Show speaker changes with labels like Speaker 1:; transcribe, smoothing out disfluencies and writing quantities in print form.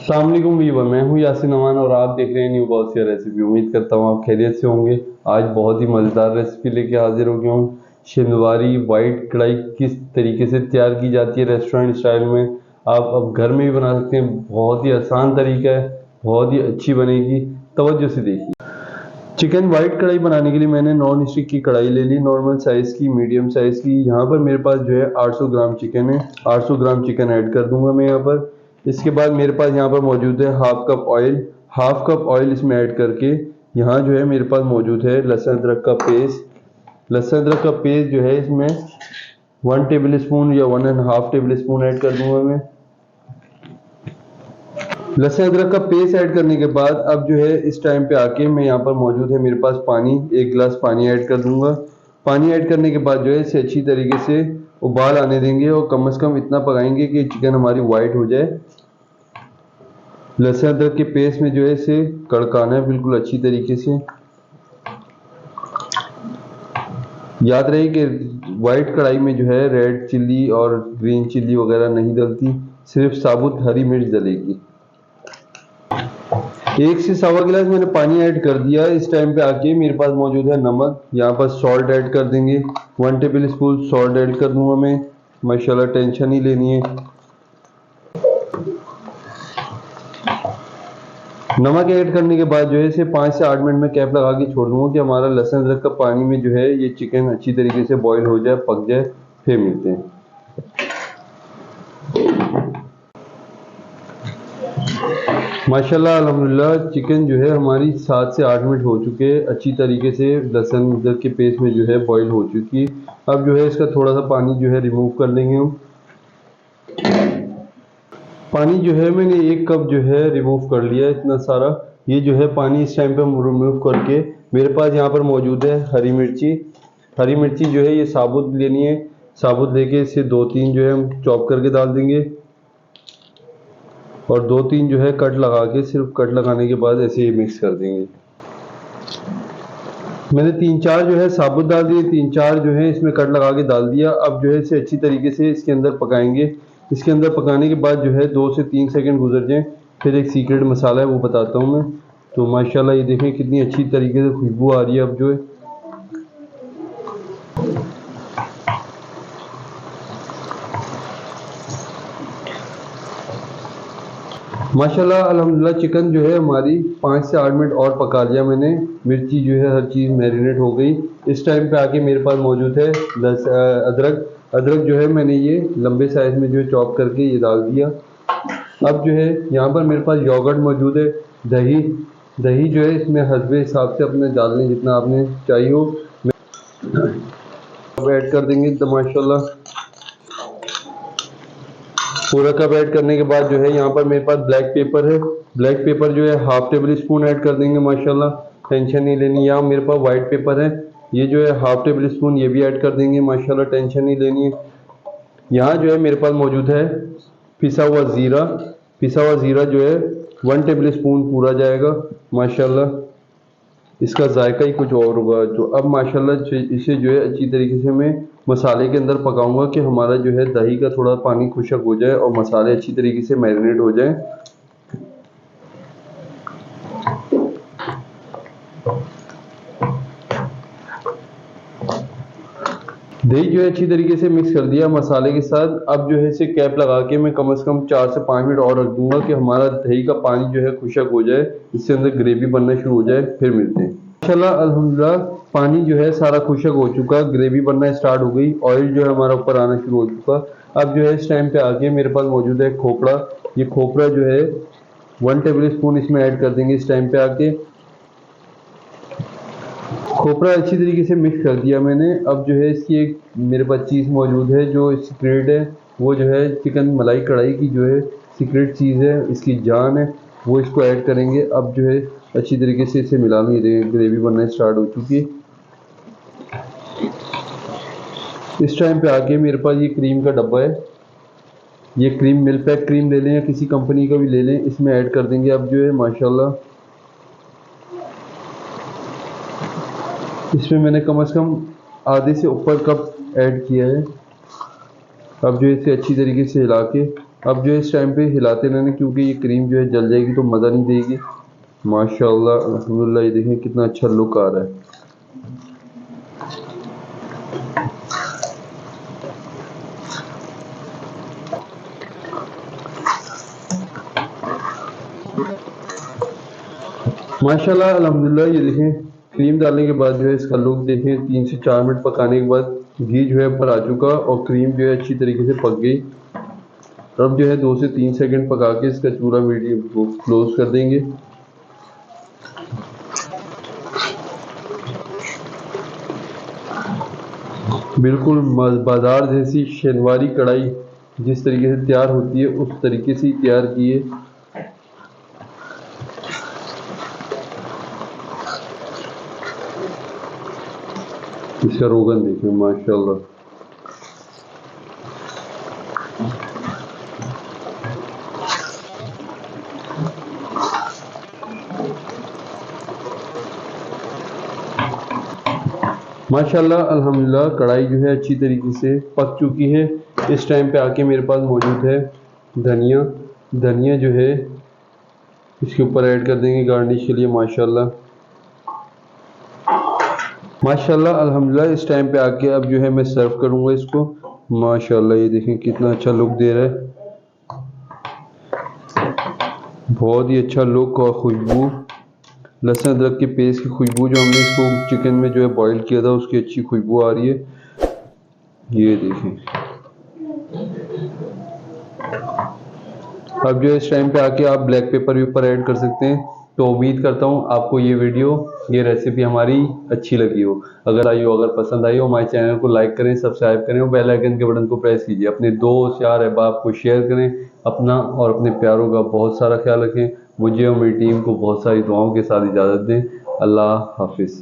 Speaker 1: अस्सलाम वालेकुम वीवर, मैं हूं यासिन अमान और आप देख रहे हैं न्यू बॉसिया रेसिपी। उम्मीद करता हूं आप खैरियत से होंगे। आज बहुत ही मज़ेदार रेसिपी लेके हाजिर हो गया हूं। शिंदवारी वाइट कढ़ाई किस तरीके से तैयार की जाती है रेस्टोरेंट स्टाइल में, आप अब घर में भी बना सकते हैं। बहुत ही आसान तरीका है, बहुत ही अच्छी बनेगी। तवज्जो से देखिए। चिकन वाइट कढ़ाई बनाने के लिए मैंने नॉन स्टिक की कढ़ाई ले ली, नॉर्मल साइज़ की, मीडियम साइज़ की। यहाँ पर मेरे पास जो है 800 ग्राम चिकन है। 800 ग्राम चिकन ऐड कर दूंगा मैं यहाँ पर। इसके बाद मेरे पास यहाँ पर मौजूद है half cup oil. Half cup oil इसमें ऐड करके यहाँ जो है मेरे पास मौजूद है लहसुन अदरक का पेस्ट। लहसुन अदरक का पेस्ट जो है इसमें 1 टेबल स्पून या 1.5 टेबल स्पून ऐड कर दूंगा मैं। लहसुन अदरक का पेस्ट ऐड करने के बाद अब जो है इस टाइम पे आके मैं यहाँ पर मौजूद है मेरे पास पानी, 1 गिलास पानी ऐड कर दूंगा। पानी ऐड करने के बाद जो है इसे अच्छी तरीके से उबाल आने देंगे और कम से कम इतना पकाएंगे कि चिकन हमारी वाइट हो जाए। लहसुन अदरक के पेस्ट में जो है इसे कड़काना है बिल्कुल अच्छी तरीके से। याद रहे कि वाइट कढ़ाई में जो है रेड चिल्ली और ग्रीन चिल्ली वगैरह नहीं डलती, सिर्फ साबुत हरी मिर्च डलेगी। 1 से सवा गिलास मैंने पानी ऐड कर दिया। इस टाइम पे आके मेरे पास मौजूद है नमक, यहाँ पर सॉल्ट ऐड कर देंगे। 1 टेबल स्पून सॉल्ट ऐड कर दूंगा मैं। माशाल्लाह टेंशन नहीं लेनी है। नमक ऐड करने के बाद जो है इसे 5 से 8 मिनट में कैप लगा के छोड़ दूंगा कि हमारा लहसुन अदरक का पानी में जो है ये चिकन अच्छी तरीके से बॉईल हो जाए, पक जाए। फिर मिलते हैं। माशाल्लाह अल्हम्दुलिल्लाह चिकन जो है हमारी 7 से 8 मिनट हो चुके हैं। अच्छी तरीके से लहसुन अदरक के पेस्ट में जो है बॉईल हो चुकी है। अब जो है इसका थोड़ा सा पानी जो है रिमूव कर लेंगे हम। पानी जो है मैंने 1 कप जो है रिमूव कर लिया, इतना सारा। ये जो है पानी इस टाइम पे हम रिमूव करके मेरे पास यहाँ पर मौजूद है हरी मिर्ची। हरी मिर्ची जो है ये साबुत लेनी है। साबुत लेके इसे 2-3 जो है हम चॉप करके डाल देंगे और 2-3 जो है कट लगा के, सिर्फ कट लगाने के बाद ऐसे ही मिक्स कर देंगे। मैंने 3-4 जो है साबुत डाल दिए, 3-4 जो है इसमें कट लगा के डाल दिया। अब जो है इसे अच्छी तरीके से इसके अंदर पकाएंगे। इसके अंदर पकाने के बाद जो है 2 से 3 सेकंड गुजर जाएं, फिर एक सीक्रेट मसाला है वो बताता हूँ मैं। तो माशाल्लाह ये देखें कितनी अच्छी तरीके से खुशबू आ रही है अब जो है। माशाल्लाह अल्हम्दुलिल्लाह चिकन जो है हमारी 5 से 8 मिनट और पका लिया मैंने। मिर्ची जो है हर चीज़ मैरिनेट हो गई। इस टाइम पे आके मेरे पास मौजूद है अदरक। अदरक जो है मैंने ये लंबे साइज में जो है चॉप करके ये डाल दिया। अब जो है यहाँ पर मेरे पास योगर्ट मौजूद है, दही। दही जो है इसमें हस्बे हिसाब से अपने डाल लें जितना आपने चाहिए हो। अब ऐड कर देंगे तो माशाल्लाह पूरा कप ऐड करने के बाद जो है यहाँ पर मेरे पास ब्लैक पेपर है। ब्लैक पेपर जो है 1/2 टेबल स्पून ऐड कर देंगे। माशाल्लाह टेंशन नहीं लेनी। यहाँ मेरे पास वाइट पेपर है, ये जो है 1/2 टेबल स्पून ये भी ऐड कर देंगे। माशाल्लाह टेंशन नहीं लेनी है। यहाँ जो है मेरे पास मौजूद है पिसा हुआ ज़ीरा। पिसा हुआ ज़ीरा जो है 1 टेबल स्पून पूरा जाएगा। माशाल्लाह इसका जायका ही कुछ और होगा। तो अब माशाल्लाह इसे जो है अच्छी तरीके से मैं मसाले के अंदर पकाऊंगा कि हमारा जो है दही का थोड़ा पानी खुशक हो जाए और मसाले अच्छी तरीके से मैरिनेट हो जाए। दही जो है अच्छी तरीके से मिक्स कर दिया मसाले के साथ। अब जो है इसे कैप लगा के मैं कम से कम 4 से 5 मिनट और रख दूंगा कि हमारा दही का पानी जो है खुशक हो जाए, इससे अंदर ग्रेवी बनना शुरू हो जाए। फिर मिलते हैं। माशाल्लाह अल्हम्दुलिल्लाह पानी जो है सारा खुशक हो चुका, ग्रेवी बनना स्टार्ट हो गई, ऑयल जो है हमारा ऊपर आना शुरू हो चुका। अब जो है इस टाइम पे आके मेरे पास मौजूद है खोपड़ा। ये खोपड़ा जो है 1 टेबल स्पून इसमें ऐड कर देंगे। इस टाइम पे आके खोपरा अच्छी तरीके से मिक्स कर दिया मैंने। अब जो है इसकी एक मेरे पास चीज़ मौजूद है जो सीक्रेट है, वो जो है चिकन मलाई कढ़ाई की जो है सीक्रेट चीज़ है, इसकी जान है, वो इसको ऐड करेंगे। अब जो है अच्छी तरीके से इसे मिला लेंगे। ग्रेवी बनना स्टार्ट हो चुकी है। इस टाइम पे आके मेरे पास ये क्रीम का डब्बा है। ये क्रीम मिल्क पैक क्रीम ले लें या किसी कंपनी का भी ले लें, इसमें ऐड कर देंगे। अब जो है माशाल्लाह इसमें मैंने कम से कम आधे से ऊपर कप ऐड किया है। अब जो इसे अच्छी तरीके से हिला के अब जो है इस टाइम पे हिलाते रहना, क्योंकि ये क्रीम जो है जल जाएगी तो मज़ा नहीं देगी। माशाल्लाह अल्हम्दुलिल्लाह, ये देखें कितना अच्छा लुक आ रहा है। माशाल्लाह अल्हम्दुलिल्लाह, ये देखें क्रीम डालने के बाद जो है इसका लुक देखें। 3 से 4 मिनट पकाने के बाद घी जो है ऊपर आ चुका और क्रीम जो है अच्छी तरीके से पक गई। अब जो है 2 से 3 सेकंड पका के इसका चूल्हा मीडियम को क्लोज कर देंगे। बिल्कुल बाजार जैसी शनिवारी कढ़ाई जिस तरीके से तैयार होती है उस तरीके से ही तैयार की है। इसका रोगन देखिए माशाल्लाह। माशाल्लाह अल्हम्दुलिल्लाह, कढ़ाई जो है अच्छी तरीके से पक चुकी है। इस टाइम पे आके मेरे पास मौजूद है धनिया। धनिया जो है इसके ऊपर ऐड कर देंगे गार्निश के लिए। माशाल्लाह माशाल्लाह अल्हम्दुलिल्लाह, इस टाइम पे आके अब जो है मैं सर्व करूँगा इसको। माशाल्लाह, ये देखें कितना अच्छा लुक दे रहा है, बहुत ही अच्छा लुक और खुशबू। लहसुन अदरक के पेस्ट की खुशबू, जो हमने इसको चिकन में जो है बॉईल किया था उसकी अच्छी खुशबू आ रही है। ये देखें, अब जो है इस टाइम पे आके आप ब्लैक पेपर भी ऊपर ऐड कर सकते हैं। तो उम्मीद करता हूँ आपको ये वीडियो, ये रेसिपी हमारी अच्छी लगी हो। अगर पसंद आई हो, हमारे चैनल को लाइक करें, सब्सक्राइब करें और बेल आइकन के बटन को प्रेस कीजिए। अपने दोस्त यार अहबाब को शेयर करें। अपना और अपने प्यारों का बहुत सारा ख्याल रखें। मुझे और मेरी टीम को बहुत सारी दुआओं के साथ इजाज़त दें। अल्लाह हाफिज़।